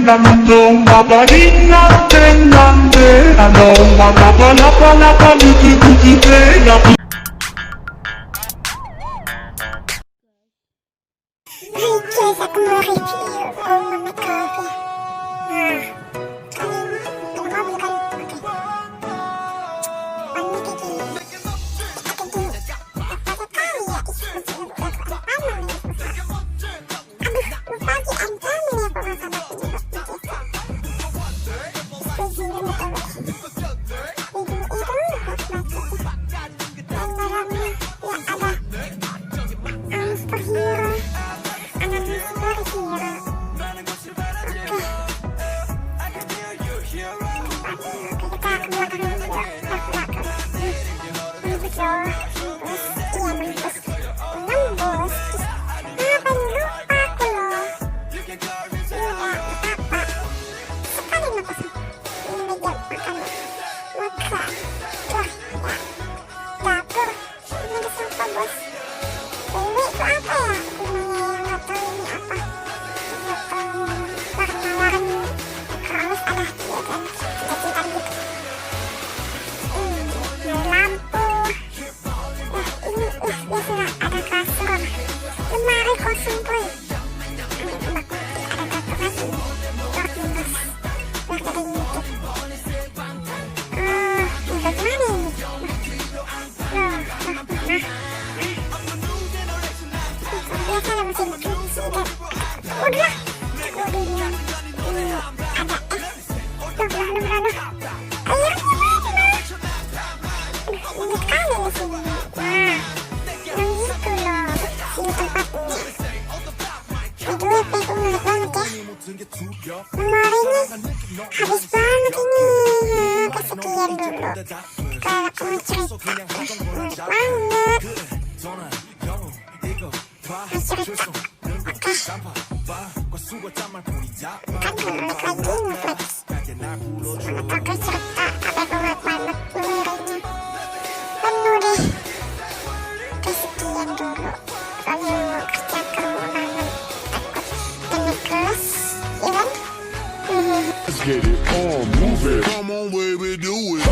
Nandong mapahinga tenande anong mapapalapalapa niti-niti-te. Hai guys, aku mau review rumah makasih. Nah, kalian ada mobil kan? Oke. Warnanya kayak gini. Oke gini. Apa kali ya? Masih udah lama nih. Aduh, lupa lagi ancaman ya kalau sama ini. Memorinya habis banget ini. Kesekian dulu. Kalau aku mau cerita, banget. Mau cerita, oke. Kan balik lagi ngeflex. Semangat aku cerita, tapi banget banget memorinya. Penuh deh. Kesekian dulu. Soalnya mau kerja ke rumah. Takut kelas. Let's get it on, move it. Come on, baby, do it.